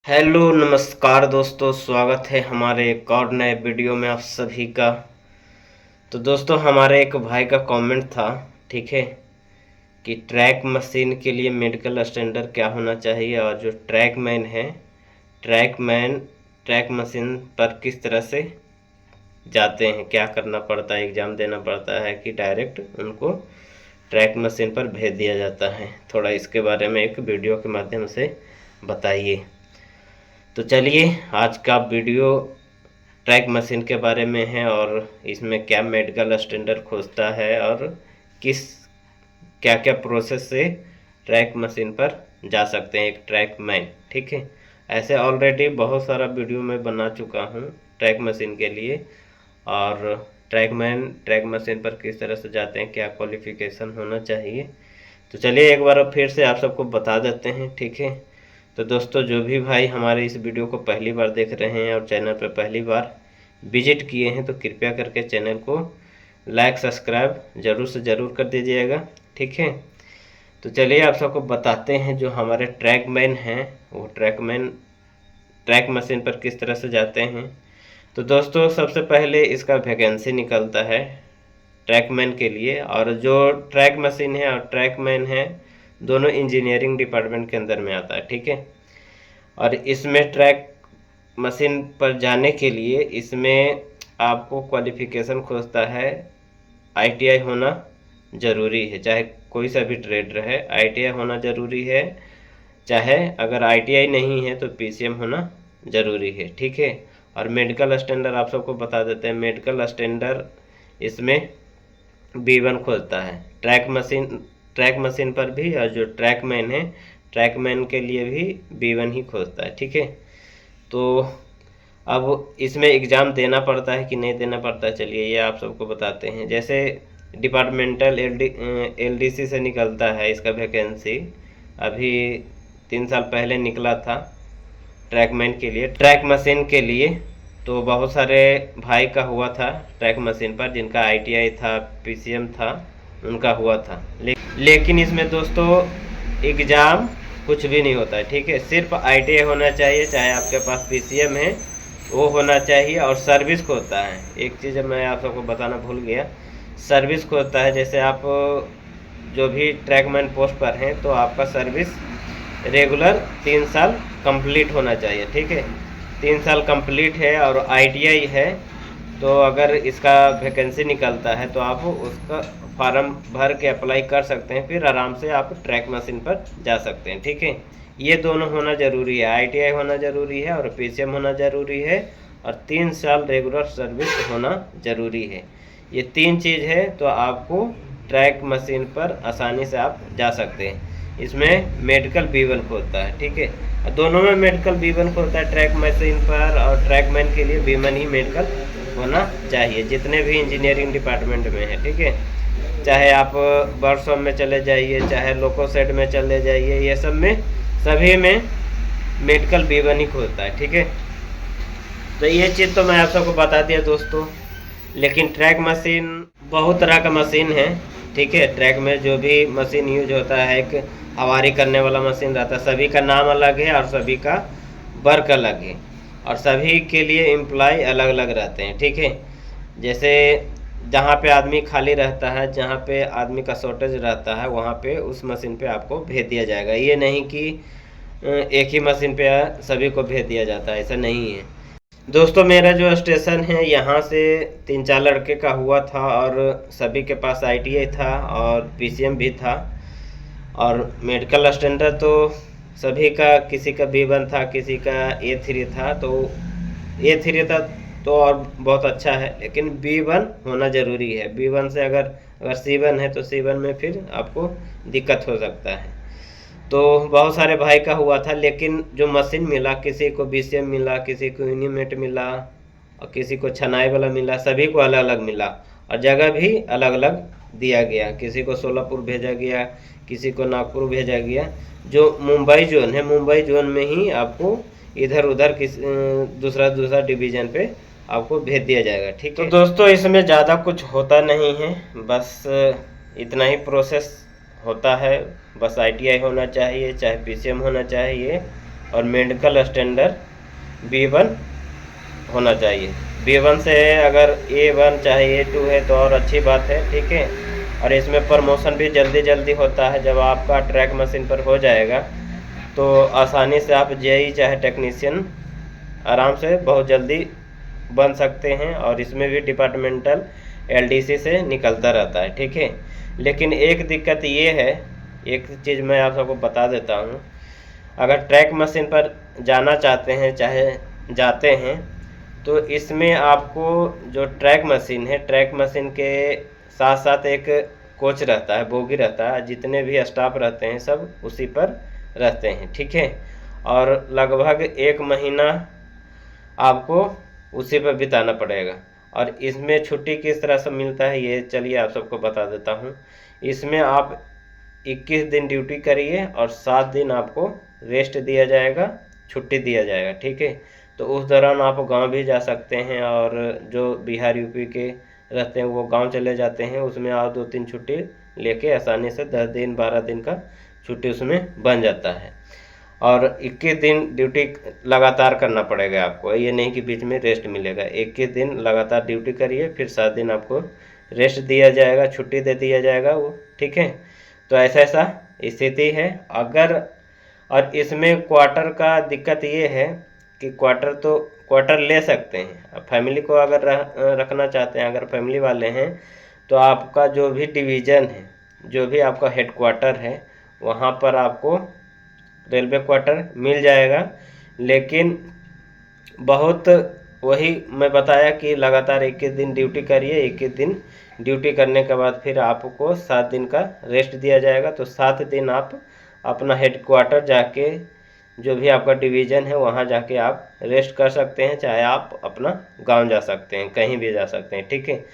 Hello नमस्कार दोस्तों, स्वागत है हमारे एक और नए वीडियो में आप सभी का। तो दोस्तों, हमारे एक भाई का कमेंट था, ठीक है, कि ट्रैक मशीन के लिए मेडिकल स्टैंडर्ड क्या होना चाहिए और जो ट्रैक मैन है, मैन ट्रैक मशीन पर किस तरह से जाते हैं, क्या करना पड़ता है, एग्ज़ाम देना पड़ता है कि डायरेक्ट उनको ट्रैक मशीन पर भेज दिया जाता है। थोड़ा इसके बारे में एक वीडियो के माध्यम से बताइए। तो चलिए, आज का वीडियो ट्रैक मशीन के बारे में है और इसमें क्या मेडिकल स्टैंडर्ड खोजता है और किस क्या क्या प्रोसेस से ट्रैक मशीन पर जा सकते हैं एक ट्रैक मैन, ठीक है। ऐसे ऑलरेडी बहुत सारा वीडियो मैं बना चुका हूँ ट्रैक मशीन के लिए, और ट्रैक मशीन पर किस तरह से जाते हैं, क्या क्वालिफिकेशन होना चाहिए। तो चलिए एक बार अब फिर से आप सबको बता देते हैं, ठीक है। तो दोस्तों, जो भी भाई हमारे इस वीडियो को पहली बार देख रहे हैं और चैनल पर पहली बार विजिट किए हैं तो कृपया करके चैनल को लाइक सब्सक्राइब ज़रूर से ज़रूर कर दीजिएगा, ठीक है। तो चलिए आप सबको बताते हैं जो हमारे ट्रैक मैन हैं वो ट्रैक मशीन पर किस तरह से जाते हैं। तो दोस्तों, सबसे पहले इसका वैकेंसी निकलता है ट्रैक मैन के लिए, और जो ट्रैक मशीन है और ट्रैक मैन है दोनों इंजीनियरिंग डिपार्टमेंट के अंदर में आता है, ठीक है। और इसमें ट्रैक मशीन पर जाने के लिए इसमें आपको क्वालिफिकेशन खोजता है, आईटीआई होना ज़रूरी है, चाहे कोई सा भी ट्रेड रहे आईटीआई होना ज़रूरी है, चाहे अगर आईटीआई नहीं है तो पीसीएम होना ज़रूरी है, ठीक है। और मेडिकल स्टैंडर्ड आप सबको बता देते हैं, मेडिकल स्टैंडर्ड इसमें बी1 खोजता है ट्रैक मशीन पर भी, और जो ट्रैक मैन है ट्रैक मैन के लिए भी बी1 ही खोजता है, ठीक है। तो अब इसमें एग्ज़ाम देना पड़ता है कि नहीं देना पड़ता है, चलिए ये आप सबको बताते हैं। जैसे डिपार्टमेंटल एलडीसी से निकलता है इसका वैकेंसी, अभी 3 साल पहले निकला था ट्रैकमैन के लिए, ट्रैक मशीन के लिए। तो बहुत सारे भाई का हुआ था ट्रैक मशीन पर, जिनका आईटीआई था, पीसीएम था, उनका हुआ था। लेकिन इसमें दोस्तों एग्ज़ाम कुछ भी नहीं होता है, ठीक है। सिर्फ आईटीआई होना चाहिए, चाहे आपके पास पीसीएम है वो होना चाहिए, और सर्विस को होता है। एक चीज़ मैं आप सबको बताना भूल गया, सर्विस को होता है। जैसे आप जो भी ट्रैकमैन पोस्ट पर हैं तो आपका सर्विस रेगुलर 3 साल कंप्लीट होना चाहिए, ठीक है। 3 साल कंप्लीट है और आईटीआई है, तो अगर इसका वैकेंसी निकलता है तो आप उसका फार्म भर के अप्लाई कर सकते हैं, फिर आराम से आप ट्रैक मशीन पर जा सकते हैं, ठीक है। ये दोनों होना ज़रूरी है, आईटीआई होना ज़रूरी है और पीसीएम होना ज़रूरी है, और 3 साल रेगुलर सर्विस होना ज़रूरी है। ये 3 चीज़ है तो आपको ट्रैक मशीन पर आसानी से आप जा सकते हैं। इसमें मेडिकल बी1 खोलता है, ठीक है। दोनों में मेडिकल बी1 खोलता है, ट्रैक मशीन पर और ट्रैक मैन के लिए बी1 ही मेडिकल होना चाहिए, जितने भी इंजीनियरिंग डिपार्टमेंट में है, ठीक है। चाहे आप वर्कशॉप में चले जाइए, चाहे लोको सेट में चले जाइए, ये सब में सभी में मेडिकल बी1 ही खोलता है, ठीक है। तो ये चीज़ तो मैं आप सबको बता दिया दोस्तों। लेकिन ट्रैक मशीन बहुत तरह का मशीन है, ठीक है। ट्रैक में जो भी मशीन यूज होता है, एक हवारी करने वाला मशीन रहता है, सभी का नाम अलग है और सभी का वर्क अलग है, और सभी के लिए एम्प्लॉय अलग अलग रहते हैं, ठीक है। जैसे जहाँ पे आदमी खाली रहता है, जहाँ पे आदमी का शॉर्टेज रहता है, वहाँ पे उस मशीन पे आपको भेज दिया जाएगा। ये नहीं कि एक ही मशीन पे सभी को भेज दिया जाता है, ऐसा नहीं है दोस्तों। मेरा जो स्टेशन है यहाँ से 3-4 लड़के का हुआ था, और सभी के पास आईटीआई था और पीसीएम भी था, और मेडिकल स्टैंडर्ड तो सभी का, किसी का बी1 था, किसी का ए3 था। तो ए3 था तो और बहुत अच्छा है, लेकिन बी1 होना ज़रूरी है। बी1 से अगर सी1 है तो सी1 में फिर आपको दिक्कत हो सकता है। तो बहुत सारे भाई का हुआ था, लेकिन जो मशीन मिला, किसी को बीसीएम मिला, किसी को यूनिमेट मिला, और किसी को छनाई वाला मिला, सभी को अलग अलग मिला, और जगह भी अलग अलग दिया गया। किसी को सोलापुर भेजा गया, किसी को नागपुर भेजा गया। जो मुंबई जोन है, मुंबई जोन में ही आपको इधर उधर दूसरा डिवीज़न पे आपको भेज दिया जाएगा, ठीक है। तो दोस्तों, इसमें ज़्यादा कुछ होता नहीं है, बस इतना ही प्रोसेस होता है। बस आईटीआई होना चाहिए, चाहे पीसीएम होना चाहिए, और मेडिकल स्टैंडर्ड B1 होना चाहिए। B1 से अगर A1 चाहे A2 है तो और अच्छी बात है, ठीक है। और इसमें प्रमोशन भी जल्दी जल्दी होता है। जब आपका ट्रैक मशीन पर हो जाएगा तो आसानी से आप जेई चाहे टेक्नीशियन आराम से बहुत जल्दी बन सकते हैं। और इसमें भी डिपार्टमेंटल LDC से निकलता रहता है, ठीक है। लेकिन एक दिक्कत ये है, एक चीज़ मैं आप सबको बता देता हूँ। अगर ट्रैक मशीन पर जाना चाहते हैं चाहे जाते हैं तो इसमें आपको जो ट्रैक मशीन है, ट्रैक मशीन के साथ साथ एक कोच रहता है, बोगी रहता है, जितने भी स्टाफ रहते हैं सब उसी पर रहते हैं, ठीक है। और लगभग 1 महीना आपको उसी पर बिताना पड़ेगा। और इसमें छुट्टी किस तरह से मिलता है ये चलिए आप सबको बता देता हूँ। इसमें आप 21 दिन ड्यूटी करिए और 7 दिन आपको रेस्ट दिया जाएगा, छुट्टी दिया जाएगा, ठीक है। तो उस दौरान आप गांव भी जा सकते हैं और जो बिहार यूपी के रहते हैं वो गांव चले जाते हैं। उसमें आप 2-3 छुट्टी लेके आसानी से 10 दिन 12 दिन का छुट्टी उसमें बन जाता है। और 21 दिन ड्यूटी लगातार करना पड़ेगा आपको, ये नहीं कि बीच में रेस्ट मिलेगा। 21 दिन लगातार ड्यूटी करिए, फिर 7 दिन आपको रेस्ट दिया जाएगा, छुट्टी दे दिया जाएगा वो, ठीक है। तो ऐसा ऐसा स्थिति है। अगर और इसमें क्वार्टर का दिक्कत ये है कि क्वार्टर ले सकते हैं। अब फैमिली को अगर रखना चाहते हैं, अगर फैमिली वाले हैं तो आपका जो भी डिवीज़न है, जो भी आपका हेड क्वार्टर है, वहाँ पर आपको रेलवे क्वार्टर मिल जाएगा। लेकिन बहुत वही मैं बताया कि लगातार 21 दिन ड्यूटी करिए, 21 दिन ड्यूटी करने के बाद फिर आपको 7 दिन का रेस्ट दिया जाएगा। तो 7 दिन आप अपना हेड क्वार्टर जाके जो भी आपका डिवीज़न है वहाँ जाके आप रेस्ट कर सकते हैं, चाहे आप अपना गांव जा सकते हैं, कहीं भी जा सकते हैं, ठीक है।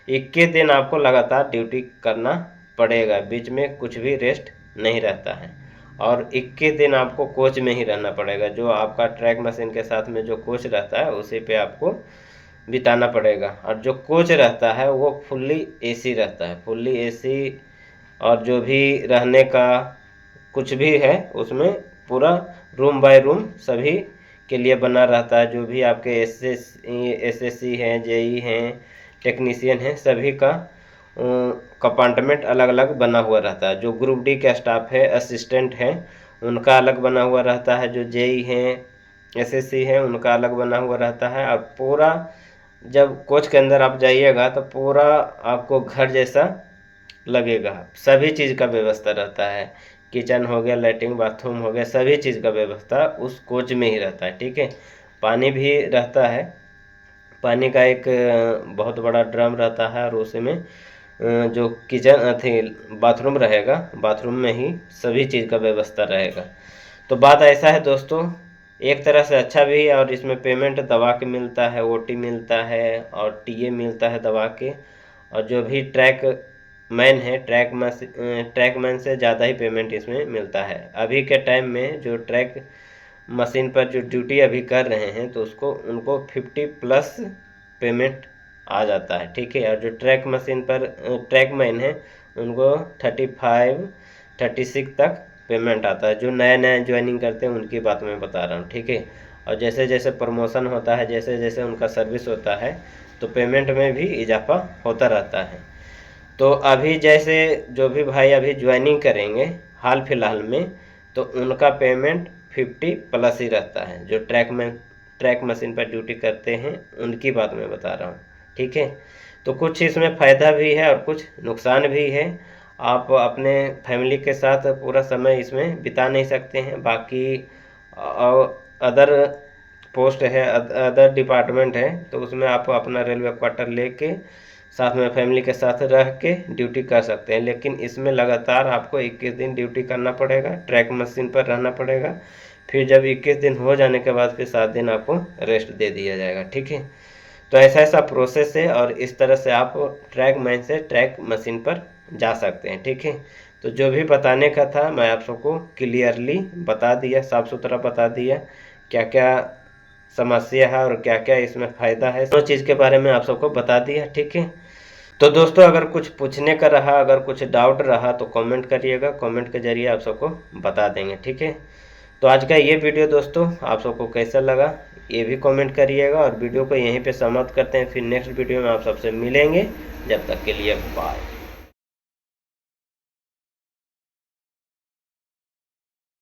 21 दिन आपको लगातार ड्यूटी करना पड़ेगा, बीच में कुछ भी रेस्ट नहीं रहता है। और 21 दिन आपको कोच में ही रहना पड़ेगा, जो आपका ट्रैक मशीन के साथ में जो कोच रहता है उसी पे आपको बिताना पड़ेगा। और जो कोच रहता है वो फुल्ली AC रहता है, फुल्ली AC। और जो भी रहने का कुछ भी है उसमें पूरा रूम बाय रूम सभी के लिए बना रहता है। जो भी आपके SSC हैं, JE हैं, टेक्नीशियन हैं, सभी का कंपार्टमेंट अलग अलग बना हुआ रहता है। जो ग्रुप D का स्टाफ है, असिस्टेंट है, उनका अलग बना हुआ रहता है। जो JE हैं, SSC हैं, उनका अलग बना हुआ रहता है। और पूरा जब कोच के अंदर आप जाइएगा तो पूरा आपको घर जैसा लगेगा, सभी चीज़ का व्यवस्था रहता है। किचन हो गया, लैट्रिन बाथरूम हो गया, सभी चीज़ का व्यवस्था उस कोच में ही रहता है, ठीक है। पानी भी रहता है, पानी का एक बहुत बड़ा ड्रम रहता है। और उसी में जो किचन थी बाथरूम रहेगा, बाथरूम में ही सभी चीज़ का व्यवस्था रहेगा। तो बात ऐसा है दोस्तों, एक तरह से अच्छा भी है। और इसमें पेमेंट दबा के मिलता है, OT मिलता है और TA मिलता है दबा के। और जो भी ट्रैक मैन है, ट्रैक मैन से ज़्यादा ही पेमेंट इसमें मिलता है। अभी के टाइम में जो ट्रैक मशीन पर जो ड्यूटी अभी कर रहे हैं तो उनको 50+ पेमेंट आ जाता है, ठीक है। और जो ट्रैक मशीन पर ट्रैक मैन है उनको 35-36 तक पेमेंट आता है। जो नया नया ज्वाइनिंग करते हैं उनकी बात मैं बता रहा हूँ, ठीक है। और जैसे जैसे प्रमोशन होता है, जैसे जैसे उनका सर्विस होता है तो पेमेंट में भी इजाफा होता रहता है। तो अभी जैसे जो भी भाई अभी ज्वाइनिंग करेंगे हाल फिलहाल में, तो उनका पेमेंट 50+ ही रहता है। जो ट्रैक मशीन पर ड्यूटी करते हैं उनकी बात मैं बता रहा हूँ, ठीक है। तो कुछ इसमें फ़ायदा भी है और कुछ नुकसान भी है। आप अपने फैमिली के साथ पूरा समय इसमें बिता नहीं सकते हैं। बाकी अदर पोस्ट है, अदर डिपार्टमेंट है, तो उसमें आप अपना रेलवे क्वार्टर लेके साथ में फैमिली के साथ रह के ड्यूटी कर सकते हैं। लेकिन इसमें लगातार आपको 21 दिन ड्यूटी करना पड़ेगा, ट्रैक मशीन पर रहना पड़ेगा। फिर जब 21 दिन हो जाने के बाद फिर 7 दिन आपको रेस्ट दे दिया जाएगा, ठीक है। तो ऐसा ऐसा प्रोसेस है और इस तरह से आप ट्रैक मैन से ट्रैक मशीन पर जा सकते हैं, ठीक है। तो जो भी बताने का था मैं आप सबको क्लियरली बता दिया, साफ सुथरा बता दिया क्या क्या समस्या है और क्या क्या इसमें फ़ायदा है, दो चीज़ के बारे में आप सबको बता दिया, ठीक है। तो दोस्तों अगर कुछ पूछने का रहा, अगर कुछ डाउट रहा तो कमेंट करिएगा, कमेंट के जरिए आप सबको बता देंगे, ठीक है। तो आज का ये वीडियो दोस्तों आप सबको कैसा लगा ये भी कमेंट करिएगा, और वीडियो को यहीं पे समाप्त करते हैं। फिर नेक्स्ट वीडियो में आप सबसे मिलेंगे, जब तक के लिए बाय।